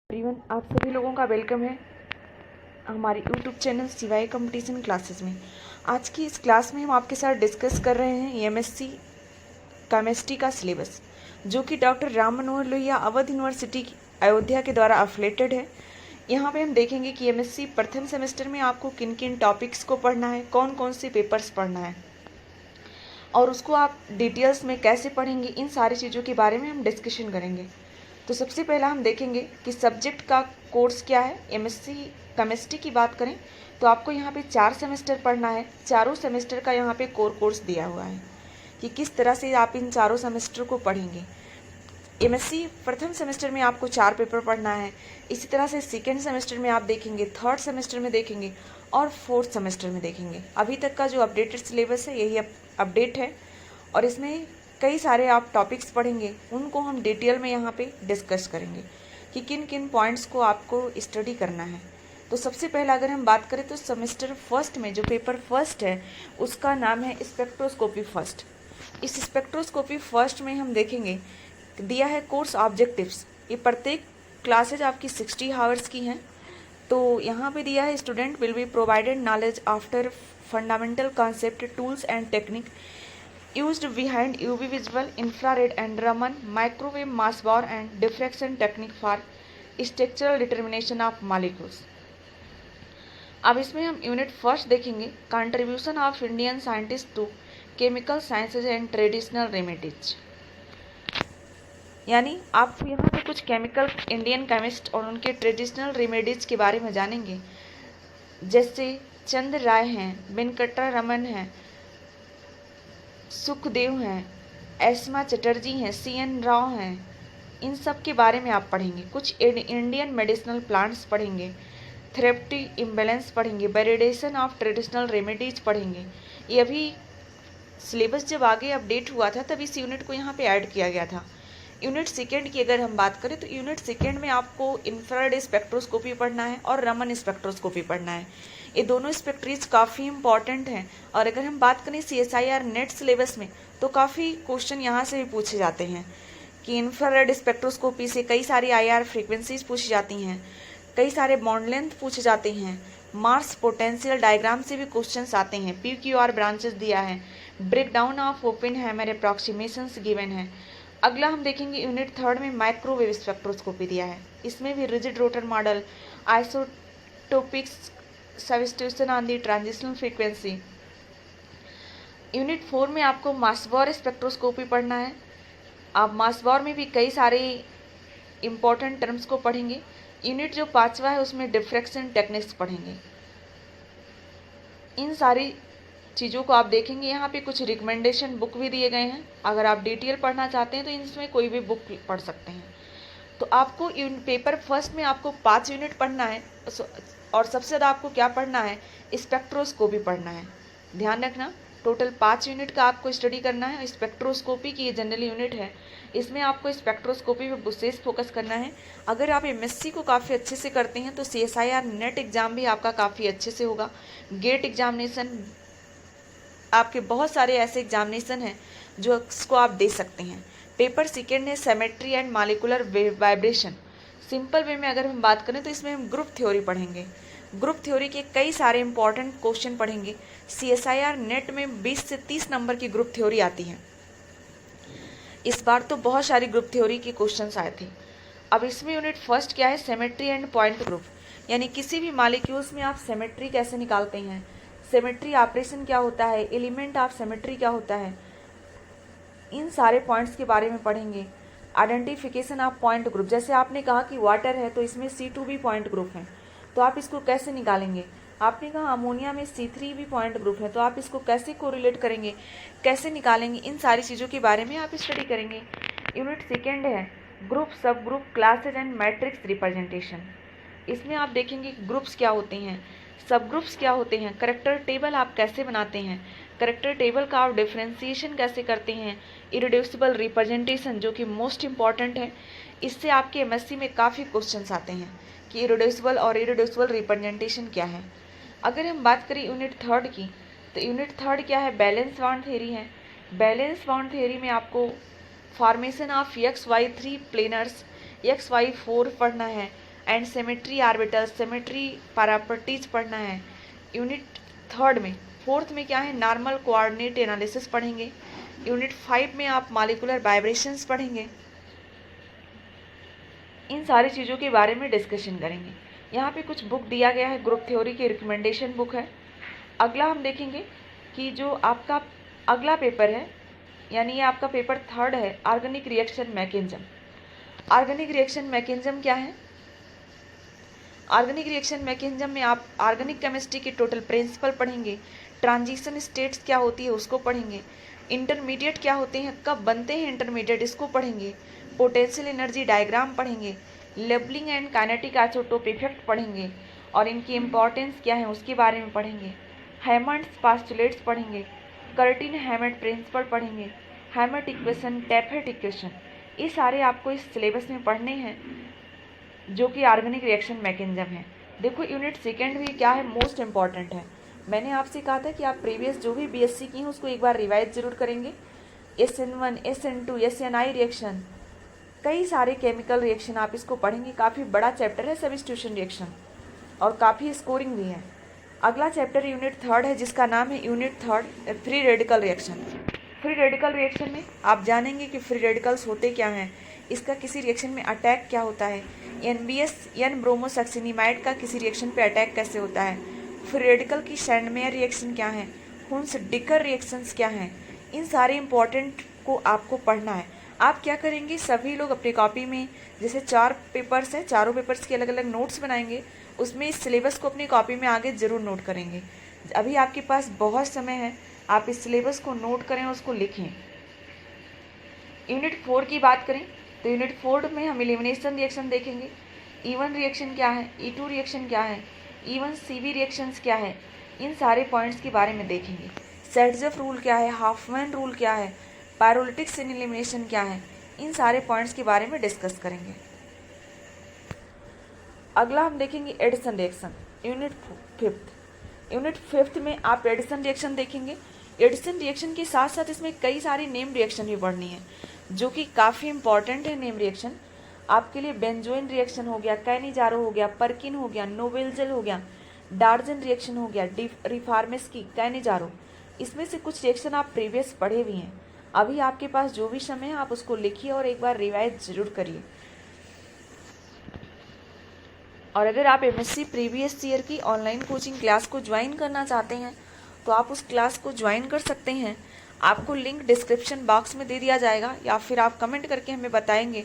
Everyone, आप सभी लोगों का वेलकम है हमारे यूट्यूब चैनल सिवाय कंपटीशन क्लासेस में। आज की इस क्लास में हम आपके साथ डिस्कस कर रहे हैं एमएससी केमिस्ट्री का सिलेबस, जो कि डॉक्टर राम मनोहर लोहिया अवध यूनिवर्सिटी अयोध्या के द्वारा अफिलेटेड है। यहाँ पे हम देखेंगे कि एमएससी प्रथम सेमेस्टर में आपको किन किन टॉपिक्स को पढ़ना है, कौन कौन से पेपर्स पढ़ना है और उसको आप डिटेल्स में कैसे पढ़ेंगे, इन सारी चीज़ों के बारे में हम डिस्कशन करेंगे। तो सबसे पहला हम देखेंगे कि सब्जेक्ट का कोर्स क्या है। एमएससी केमिस्ट्री की बात करें तो आपको यहाँ पे 4 सेमेस्टर पढ़ना है। चारों सेमेस्टर का यहाँ पे कोर कोर्स दिया हुआ है कि किस तरह से आप इन चारों सेमेस्टर को पढ़ेंगे। एमएससी प्रथम सेमेस्टर में आपको 4 पेपर पढ़ना है। इसी तरह से सेकेंड सेमेस्टर में आप देखेंगे, थर्ड सेमेस्टर में देखेंगे और फोर्थ सेमेस्टर में देखेंगे। अभी तक का जो अपडेटेड सिलेबस है यही अपडेट है और इसमें कई सारे आप टॉपिक्स पढ़ेंगे, उनको हम डिटेल में यहाँ पे डिस्कस करेंगे कि किन किन पॉइंट्स को आपको स्टडी करना है। तो सबसे पहले अगर हम बात करें तो सेमेस्टर फर्स्ट में जो पेपर फर्स्ट है उसका नाम है स्पेक्ट्रोस्कोपी फर्स्ट। इस स्पेक्ट्रोस्कोपी फर्स्ट में हम देखेंगे दिया है कोर्स ऑब्जेक्टिव्स। ये प्रत्येक क्लासेज आपकी 60 आवर्स की हैं। तो यहाँ पे दिया है student will be provided knowledge after fundamental concept tools and technique used behind UV visible, infrared and Raman microwave mass bore and diffraction technique for structural determination of molecules। अब इसमें हम यूनिट फर्स्ट देखेंगे contribution of Indian scientist to chemical sciences and traditional remedies. यानी आप यहाँ पे कुछ chemical Indian chemist और उनके ट्रेडिशनल रेमेडीज के बारे में जानेंगे, जैसे चंद्र राय हैं, वेंकटा रमन हैं, सुखदेव हैं, एस्मा चटर्जी हैं, CN राव हैं। इन सब के बारे में आप पढ़ेंगे। कुछ इंडियन मेडिसिनल प्लांट्स पढ़ेंगे, थेरेप्यूटिक इम्बैलेंस पढ़ेंगे, वेरिडेशन ऑफ ट्रेडिशनल रेमेडीज पढ़ेंगे। ये अभी सिलेबस जब आगे अपडेट हुआ था तब इस यूनिट को यहाँ पे ऐड किया गया था। यूनिट सेकेंड की अगर हम बात करें तो यूनिट सेकेंड में आपको इंफ्रारेड स्पेक्ट्रोस्कोपी पढ़ना है और रमन स्पेक्ट्रोस्कोपी पढ़ना है। ये दोनों स्पेक्ट्रीज काफ़ी इंपॉर्टेंट हैं और अगर हम बात करें CSIR नेट सिलेबस में तो काफ़ी क्वेश्चन यहाँ से भी पूछे जाते हैं कि इंफ्रारेड स्पेक्ट्रोस्कोपी से कई सारी IR फ्रीक्वेंसीज पूछी जाती हैं, कई सारे बॉन्ड लेंथ पूछे जाते हैं, मार्स पोटेंशियल डायग्राम से भी क्वेश्चंस आते हैं, PQR ब्रांचेस दिया है, breakdown of Oppenheimer approximations given है। अगला हम देखेंगे यूनिट थर्ड में माइक्रोवेव स्पेक्ट्रोस्कोपी दिया है। इसमें भी rigid rotor model, isotopics, substitution on the transitional frequency. Unit 4 में आपको मास बॉर स्पेक्ट्रोस्कोपी पढ़ना है। आप मास बॉर में भी कई सारे इंपॉर्टेंट टर्म्स को पढ़ेंगे। यूनिट जो 5वां है उसमें डिफ्रैक्शन टेक्निक्स पढ़ेंगे। इन सारी चीज़ों को आप देखेंगे। यहाँ पे कुछ रिकमेंडेशन बुक भी दिए गए हैं, अगर आप डिटेल पढ़ना चाहते हैं तो इनमें कोई भी बुक पढ़ सकते हैं। तो आपको पेपर फर्स्ट में आपको 5 यूनिट पढ़ना है और सबसे ज़्यादा आपको क्या पढ़ना है, स्पेक्ट्रोस्कोपी पढ़ना है। ध्यान रखना, टोटल 5 यूनिट का आपको स्टडी करना है। स्पेक्ट्रोस्कोपी की ये जनरल यूनिट है, इसमें आपको स्पेक्ट्रोस्कोपी पर विशेष फोकस करना है। अगर आप MSc को काफ़ी अच्छे से करते हैं तो CSIR नेट एग्ज़ाम भी आपका काफ़ी अच्छे से होगा। गेट एग्जामिनेशन, आपके बहुत सारे ऐसे एग्जामिनेशन हैं जो इसको आप दे सकते हैं। पेपर सेकेंड है symmetry and molecular vibration. Simple way में अगर हम बात करें तो इसमें हम ग्रुप थ्योरी पढ़ेंगे। ग्रुप थ्योरी के कई सारे इंपॉर्टेंट क्वेश्चन पढ़ेंगे। CSIR नेट में 20 से 30 नंबर की ग्रुप थ्योरी आती है। इस बार तो बहुत सारी ग्रुप थ्योरी के क्वेश्चंस आए थे। अब इसमें यूनिट फर्स्ट क्या है, सिमेट्री एंड पॉइंट ग्रुप। यानी किसी भी मॉलिक्यूल्स में आप सिमेट्री कैसे निकालते हैं, सिमेट्री ऑपरेशन क्या होता है, एलिमेंट ऑफ सिमेट्री क्या होता है, इन सारे पॉइंट्स के बारे में पढ़ेंगे। आइडेंटिफिकेशन ऑफ पॉइंट ग्रुप, जैसे आपने कहा कि वाटर है तो इसमें C2 भी पॉइंट ग्रुप है, तो आप इसको कैसे निकालेंगे। आपने कहा अमोनिया में C3 भी पॉइंट ग्रुप है, तो आप इसको कैसे कोरिलेट करेंगे, कैसे निकालेंगे, इन सारी चीज़ों के बारे में आप स्टडी करेंगे। यूनिट सेकेंड है ग्रुप, सब group, classes and matrix representation. इसमें आप देखेंगे ग्रुप्स क्या होते हैं, सब ग्रुप्स क्या होते हैं, करेक्टर टेबल आप कैसे बनाते हैं, करेक्टर टेबल का आप डिफ्रेंसिएशन कैसे करते हैं, इरिड्यूसिबल रिप्रेजेंटेशन जो कि मोस्ट इंपॉर्टेंट है। इससे आपके MSc में काफ़ी क्वेश्चंस आते हैं कि इरिड्यूसिबल और इरिड्यूसिबल रिप्रेजेंटेशन क्या है। अगर हम बात करें यूनिट थर्ड की तो यूनिट थर्ड क्या है, बैलेंस बॉन्ड थ्योरी है। बैलेंस बॉन्ड थ्योरी में आपको formation of XY3 planners, XY4 पढ़ना है and symmetry orbital, symmetry properties पढ़ना है यूनिट 3 में। 4th में क्या है, नॉर्मल कोऑर्डिनेट एनालिसिस पढ़ेंगे। यूनिट 5 में आप मॉलिक्यूलर वाइब्रेशंस पढ़ेंगे। इन सारी चीज़ों के बारे में डिस्कशन करेंगे। यहाँ पे कुछ बुक दिया गया है, ग्रुप थ्योरी की रिकमेंडेशन बुक है। अगला हम देखेंगे कि जो आपका अगला पेपर है, यानी ये आपका पेपर 3rd है, organic reaction mechanism. Organic reaction mechanism क्या है? ऑर्गेनिक रिएक्शन मैकेनिज्म में आप ऑर्गेनिक केमिस्ट्री के टोटल प्रिंसिपल पढ़ेंगे, ट्रांजिशन स्टेट्स क्या होती है उसको पढ़ेंगे, इंटरमीडिएट क्या होते हैं, कब बनते हैं इंटरमीडिएट इसको पढ़ेंगे, पोटेंशियल एनर्जी डायग्राम पढ़ेंगे, labelling and kinetic isotope effect पढ़ेंगे और इनकी इम्पॉर्टेंस क्या है उसके बारे में पढ़ेंगे, हैमंड्स पास्टुलेट्स पढ़ेंगे, कर्टिन हैमट प्रिंसिपल पढ़ेंगे, हैमट इक्वेशन, टैफेट इक्वेशन, ये सारे आपको इस सिलेबस में पढ़ने हैं जो कि ऑर्गेनिक रिएक्शन मैकेनिज्म है। देखो यूनिट 2 भी क्या है, मोस्ट इम्पॉर्टेंट है। मैंने आपसे कहा था कि आप प्रीवियस जो भी बीएससी की हैं उसको एक बार रिवाइज जरूर करेंगे। SN1, SN2, SNI रिएक्शन, कई सारे केमिकल रिएक्शन आप इसको पढ़ेंगे। काफ़ी बड़ा चैप्टर है सब्स्टिट्यूशन रिएक्शन और काफ़ी स्कोरिंग भी है। अगला चैप्टर यूनिट 3 है जिसका नाम है unit 3 free radical reaction. Free radical reaction में आप जानेंगे कि फ्री रेडिकल्स होते क्या हैं, इसका किसी रिएक्शन में अटैक क्या होता है, NBS N ब्रोमोसक्सिनिमाइड का किसी रिएक्शन पे अटैक कैसे होता है, फ्री रेडिकल की सैंडमेयर रिएक्शन क्या है, हुंस डिकर रिएक्शंस क्या हैं, इन सारे इंपॉर्टेंट को आपको पढ़ना है। आप क्या करेंगे, सभी लोग अपनी कॉपी में, जैसे 4 पेपर्स हैं, चारों पेपर्स के अलग अलग नोट्स बनाएंगे, उसमें इस सिलेबस को अपनी कॉपी में आगे ज़रूर नोट करेंगे। अभी आपके पास बहुत समय है, आप इस सिलेबस को नोट करें और उसको लिखें। यूनिट 4 की बात करें तो यूनिट 4 में हम एलिमिनेशन रिएक्शन देखेंगे। E1 रिएक्शन क्या है, E2 रिएक्शन क्या है, E1 CV रिएक्शंस क्या है, इन सारे पॉइंट्स के बारे में देखेंगे। सेट्जफ रूल क्या है, हाफमैन रूल क्या है, पायरोलिटिक्स इन एलिमिनेशन क्या है, इन सारे पॉइंट्स के बारे में डिस्कस करेंगे। अगला हम देखेंगे एडिशन रिएक्शन, यूनिट 5। यूनिट 5 में आप एडिशन रिएक्शन देखेंगे। एडिशन रिएक्शन के साथ साथ इसमें कई सारी नेम रिएक्शन भी पढ़नी है जो कि काफ़ी इंपॉर्टेंट है। नेम रिएक्शन आपके लिए बेंजोइन रिएक्शन हो गया, कैनिजारो हो गया, परकिन हो गया, नोवेल्जल हो गया, डार्जन रिएक्शन हो गया, रिफार्मेस्की, कैनिजारो, इसमें से कुछ रिएक्शन आप प्रीवियस पढ़े भी हैं। अभी आपके पास जो भी समय है आप उसको लिखिए और एक बार रिवाइज जरूर करिए। और अगर आप MSc प्रीवियस ईयर की ऑनलाइन कोचिंग क्लास को ज्वाइन करना चाहते हैं तो आप उस क्लास को ज्वाइन कर सकते हैं। आपको लिंक डिस्क्रिप्शन बॉक्स में दे दिया जाएगा या फिर आप कमेंट करके हमें बताएंगे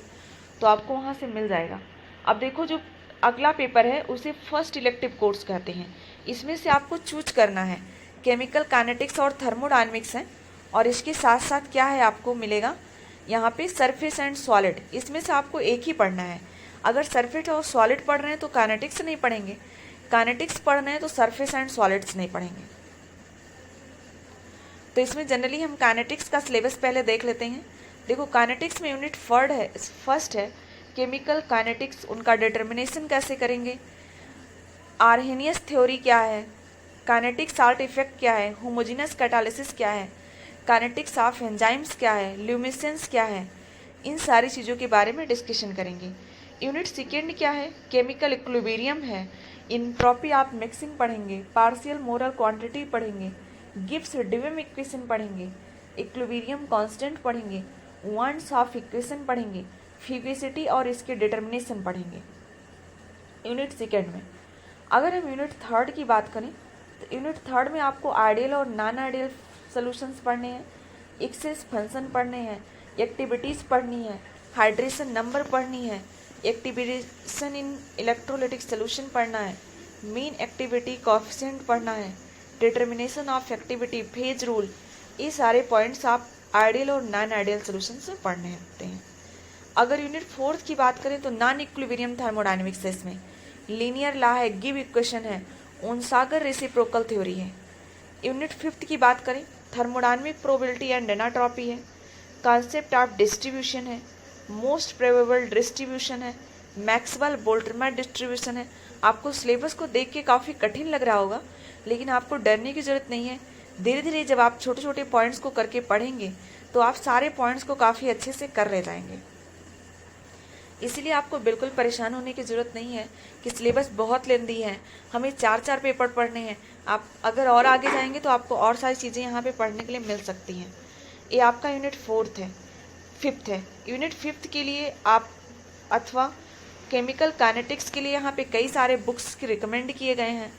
तो आपको वहाँ से मिल जाएगा। अब देखो, जो अगला पेपर है उसे फर्स्ट इलेक्टिव कोर्स कहते हैं। इसमें से आपको चूज करना है, केमिकल काइनेटिक्स और थर्मोडायनेमिक्स है और इसके साथ साथ क्या है आपको मिलेगा यहाँ पे सरफेस एंड सॉलिड। इसमें से आपको एक ही पढ़ना है। अगर सरफेस और सॉलिड पढ़ रहे हैं तो काइनेटिक्स नहीं पढ़ेंगे, काइनेटिक्स पढ़ रहे हैं तो सरफेस एंड सॉलिड्स नहीं पढ़ेंगे। तो इसमें जनरली हम काइनेटिक्स का सिलेबस पहले देख लेते हैं। देखो, काइनेटिक्स में यूनिट फर्स्ट है केमिकल काइनेटिक्स, उनका डिटर्मिनेशन कैसे करेंगे, आर्हेनियस थ्योरी क्या है, काइनेटिक साल्ट इफेक्ट क्या है, होमोजेनस कैटालिसिस क्या है, काइनेटिक्स ऑफ एंजाइम्स क्या है, ल्यूमिनेसेंस क्या है, इन सारी चीज़ों के बारे में डिस्कशन करेंगे। यूनिट 2 क्या है, केमिकल इक्विलिब्रियम है, एंट्रोपी ऑफ मिक्सिंग पढ़ेंगे, पार्शियल मोलर क्वांटिटी पढ़ेंगे, गिब्स डिवेम इक्वेशन पढ़ेंगे, इक्विलिब्रियम कांस्टेंट पढ़ेंगे, वॉन्ट्स ऑफ इक्वेशन पढ़ेंगे, फ्यूगिसिटी और इसके डिटर्मिनेशन पढ़ेंगे यूनिट 2 में। अगर हम यूनिट 3 की बात करें तो यूनिट 3 में आपको आइडियल और नॉन आइडियल सॉल्यूशंस पढ़ने हैं, एक्सेस फंक्शन पढ़ने हैं, एक्टिविटीज़ पढ़नी है, हाइड्रेशन नंबर पढ़नी है, एक्टिवेशन इन इलेक्ट्रोलिटिक सोल्यूशन पढ़ना है, मीन एक्टिविटी कोएफिशिएंट पढ़ना है, determination of activity, phase rule, ये सारे पॉइंट्स आप आइडियल और नॉन आइडियल सोल्यूशन से पढ़ने होते हैं। अगर यूनिट 4 की बात करें तो नॉन इक्विलिब्रियम थर्मोडायनेमिक्स है, इसमें लीनियर लॉ है, गिव इक्वेशन है, ओनसागर रेसिप्रोकल थ्योरी है। यूनिट 5 की बात करें, थर्मोडायनेमिक प्रोबेबिलिटी एंड एनाट्रॉपी है, कॉन्सेप्ट ऑफ डिस्ट्रीब्यूशन है, मोस्ट प्रोबेबल डिस्ट्रीब्यूशन है, मैक्सवेल बोल्ट्जमैन डिस्ट्रीब्यूशन है। आपको सिलेबस को देख के काफ़ी कठिन लग रहा होगा, लेकिन आपको डरने की ज़रूरत नहीं है। धीरे धीरे जब आप छोटे छोटे पॉइंट्स को करके पढ़ेंगे तो आप सारे पॉइंट्स को काफ़ी अच्छे से कर ले जाएंगे। इसीलिए आपको बिल्कुल परेशान होने की ज़रूरत नहीं है कि सिलेबस बहुत लेंदी है, हमें 4-4 पेपर पढ़ने हैं। आप अगर और आगे जाएंगे तो आपको और सारी चीज़ें यहाँ पे पढ़ने के लिए मिल सकती हैं। ये आपका यूनिट 5th है। यूनिट 5th के लिए आप अथवा केमिकल काइनेटिक्स के लिए यहाँ पे कई सारे बुक्स के रिकमेंड किए गए हैं।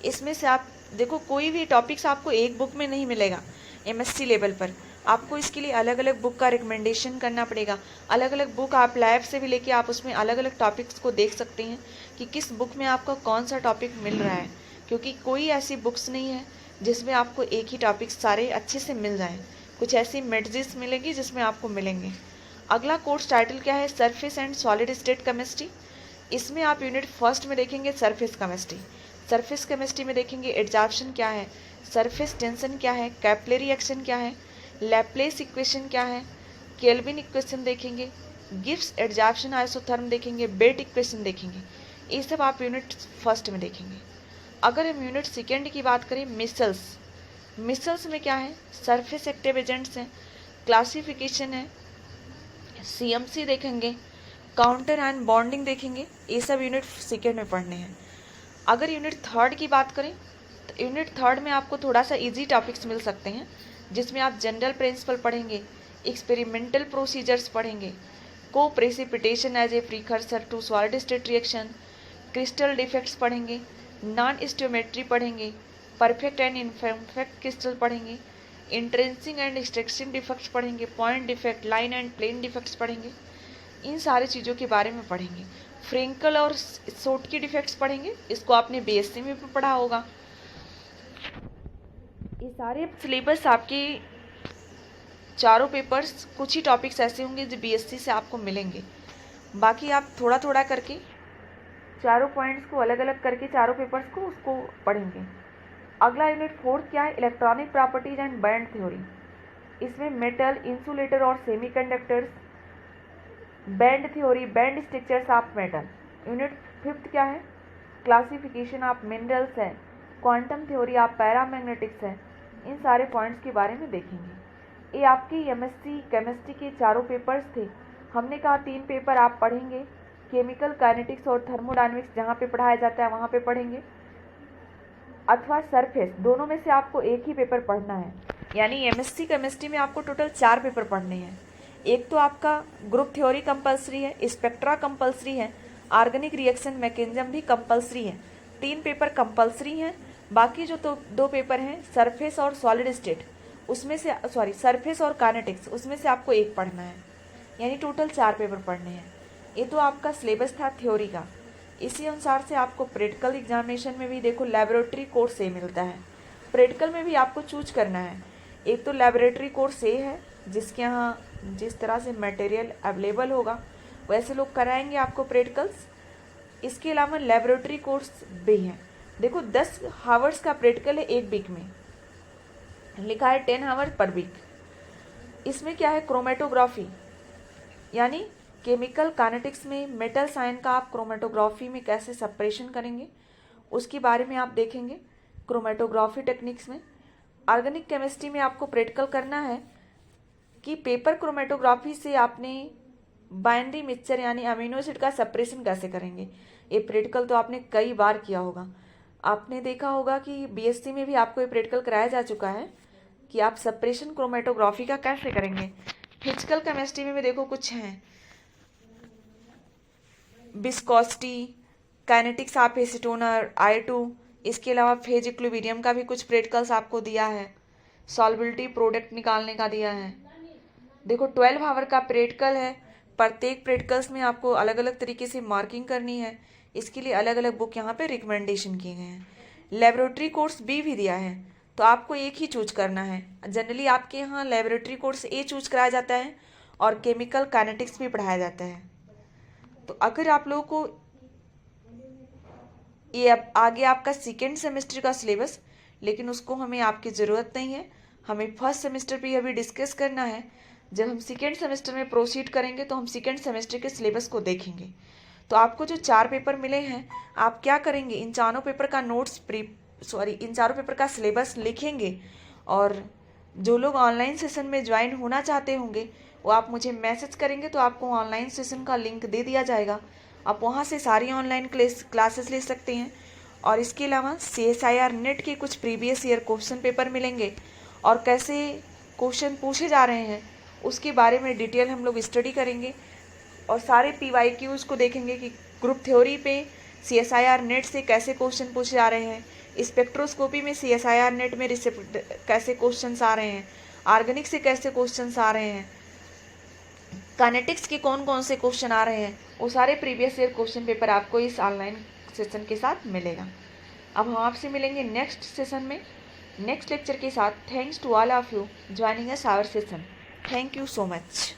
इसमें से आप देखो, कोई भी टॉपिक्स आपको एक बुक में नहीं मिलेगा। MSc लेवल पर आपको इसके लिए अलग अलग बुक का रिकमेंडेशन करना पड़ेगा। अलग अलग बुक आप लैब से भी लेके आप उसमें अलग अलग टॉपिक्स को देख सकते हैं कि किस बुक में आपको कौन सा टॉपिक मिल रहा है, क्योंकि कोई ऐसी बुक्स नहीं है जिसमें आपको एक ही टॉपिक सारे अच्छे से मिल जाए। कुछ ऐसी मेडिसिन मिलेगी जिसमें आपको मिलेंगे। अगला कोर्स टाइटल क्या है? Surface and solid state chemistry. इसमें आप यूनिट 1st में देखेंगे सरफेस केमिस्ट्री। सरफेस केमिस्ट्री में देखेंगे एडजॉर्प्शन क्या है, सरफेस टेंशन क्या है, कैपिलरी एक्शन क्या है, लैप्लेस इक्वेशन क्या है, केल्विन इक्वेशन देखेंगे, गिब्स एडजॉर्प्शन आइसोथर्म देखेंगे, बेट इक्वेशन देखेंगे। ये सब आप यूनिट 1st में देखेंगे। अगर हम यूनिट 2nd की बात करें, मिसल्स में क्या है? सरफेस एक्टिव एजेंट्स हैं, क्लासिफिकेशन है, CMC देखेंगे, काउंटर एंड बॉन्डिंग देखेंगे। ये सब यूनिट 2nd में पढ़ने हैं। अगर यूनिट 3rd की बात करें तो यूनिट 3rd में आपको थोड़ा सा इजी टॉपिक्स मिल सकते हैं, जिसमें आप जनरल प्रिंसिपल पढ़ेंगे, एक्सपेरिमेंटल प्रोसीजर्स पढ़ेंगे, coprecipitation as a precursor to solid state reaction, crystal defects पढ़ेंगे, नॉन स्टोमेट्री पढ़ेंगे, परफेक्ट एंड इनपरफेक्ट क्रिस्टल पढ़ेंगे, इंट्रेंसिंग एंड एक्सट्रैक्शन डिफेक्ट्स पढ़ेंगे, point defect, line and plane defects पढ़ेंगे। इन सारी चीज़ों के बारे में पढ़ेंगे। फ्रिंकल और सोट की डिफेक्ट्स पढ़ेंगे, इसको आपने BSc में भी पढ़ा होगा। ये सारे सिलेबस आपके चारों पेपर्स, कुछ ही टॉपिक्स ऐसे होंगे जो BSc से आपको मिलेंगे। बाकी आप थोड़ा थोड़ा करके चारों पॉइंट्स को अलग अलग करके चारों पेपर्स को उसको पढ़ेंगे। अगला यूनिट 4th क्या है? Electronic properties and band theory. इसमें मेटल, इंसुलेटर और semiconductors, band theory, band structures of metal. Unit 5th क्या है? क्लासिफिकेशन ऑफ मिनरल्स है, क्वांटम थ्योरी ऑफ पैरामैग्नेटिक्स है। इन सारे पॉइंट्स के बारे में देखेंगे। ये आपकी MSc केमिस्ट्री के चारों पेपर्स थे। हमने कहा 3 पेपर आप पढ़ेंगे, केमिकल काइनेटिक्स और थर्मोडायनेमिक्स जहाँ पे पढ़ाया जाता है वहाँ पे पढ़ेंगे, अथवा सरफेस, दोनों में से आपको एक ही पेपर पढ़ना है। यानी MSc केमिस्ट्री में आपको टोटल 4 पेपर पढ़ने हैं। एक तो आपका ग्रुप थ्योरी कंपलसरी है, स्पेक्ट्रा कंपलसरी है, ऑर्गेनिक रिएक्शन मैकेनिज्म भी कंपलसरी है। 3 पेपर कंपलसरी हैं। बाकी जो तो 2 पेपर हैं, सरफेस और सॉलिड स्टेट, उसमें से सरफेस और काइनेटिक्स, उसमें से आपको एक पढ़ना है। यानी टोटल 4 पेपर पढ़ने हैं। ये तो आपका सिलेबस था थ्योरी का। इसी अनुसार से आपको प्रैक्टिकल एग्जामिनेशन में भी देखो लेबोरेटरी कोर्स ए मिलता है। प्रैक्टिकल में भी आपको चूज करना है। एक तो लेबोरेटरी कोर्स ए है, जिसके यहाँ जिस तरह से मटेरियल अवेलेबल होगा वैसे लोग कराएंगे आपको प्रैक्टिकल्स। इसके अलावा लेबोरेटरी कोर्स भी है। देखो 10 हावर्स का प्रैक्टिकल है एक वीक में, लिखा है 10 हावर पर वीक। इसमें क्या है? क्रोमेटोग्राफी, यानी केमिकल काइनेटिक्स में मेटल साइन का आप क्रोमेटोग्राफी में कैसे सेपरेशन करेंगे उसके बारे में आप देखेंगे क्रोमेटोग्राफी टेक्निक्स में। ऑर्गेनिक केमिस्ट्री में आपको प्रैक्टिकल करना है कि पेपर क्रोमेटोग्राफी से आपने बाइनरी मिक्सचर यानी अमीनो एसिड का सेपरेशन कैसे करेंगे। ये प्रैक्टिकल तो आपने कई बार किया होगा। आपने देखा होगा कि BSc में भी आपको ये प्रैक्टिकल कराया जा चुका है कि आप सेपरेशन क्रोमेटोग्राफी का कैसे करेंगे। फिजिकल केमिस्ट्री में भी देखो कुछ हैं, विस्कोसिटी, काइनेटिक्स ऑफ एसीटोनर, I2। इसके अलावा फेज इक्विलिब्रियम का भी कुछ प्रैक्टिकल्स आपको दिया है, सॉल्बिलिटी प्रोडक्ट निकालने का दिया है। देखो 12 आवर का प्रैक्टिकल है। प्रत्येक प्रैक्टिकल्स में आपको अलग अलग तरीके से मार्किंग करनी है। इसके लिए अलग अलग बुक यहाँ पे रिकमेंडेशन किए गए हैं। लेबोरेटरी कोर्स B भी दिया है, तो आपको एक ही चूज करना है। जनरली आपके यहाँ लेबोरेटरी कोर्स A चूज कराया जाता है और केमिकल काइनेटिक्स भी पढ़ाया जाता है। तो अगर आप लोगों को ये अब आगे आपका 2nd सेमेस्टर का सिलेबस, लेकिन उसको हमें आपकी ज़रूरत नहीं है। हमें 1st सेमेस्टर पे अभी डिस्कस करना है। जब हम 2nd सेमेस्टर में प्रोसीड करेंगे तो हम 2nd सेमेस्टर के सिलेबस को देखेंगे। तो आपको जो 4 पेपर मिले हैं, आप क्या करेंगे? इन चारों पेपर का इन चारों पेपर का सिलेबस लिखेंगे, और जो लोग ऑनलाइन सेशन में ज्वाइन होना चाहते होंगे वो आप मुझे मैसेज करेंगे तो आपको ऑनलाइन सेशन का लिंक दे दिया जाएगा। आप वहाँ से सारी ऑनलाइन क्लासेस ले सकते हैं। और इसके अलावा CSIR नेट के कुछ प्रीवियस ईयर क्वेश्चन पेपर मिलेंगे और कैसे क्वेश्चन पूछे जा रहे हैं उसके बारे में डिटेल हम लोग स्टडी करेंगे। और सारे PYQs को देखेंगे कि ग्रुप थ्योरी पे CSIR नेट से कैसे क्वेश्चन पूछे जा रहे हैं, स्पेक्ट्रोस्कोपी में CSIR नेट में कैसे क्वेश्चंस आ रहे हैं, ऑर्गेनिक से कैसे क्वेश्चंस आ रहे हैं, काइनेटिक्स के कौन कौन से क्वेश्चन आ रहे हैं, वो सारे प्रीवियस ईयर क्वेश्चन पेपर आपको इस ऑनलाइन सेशन के साथ मिलेगा। अब हम आपसे मिलेंगे नेक्स्ट सेशन में नेक्स्ट लेक्चर के साथ। Thanks to all of you joining us our session. Thank you so much.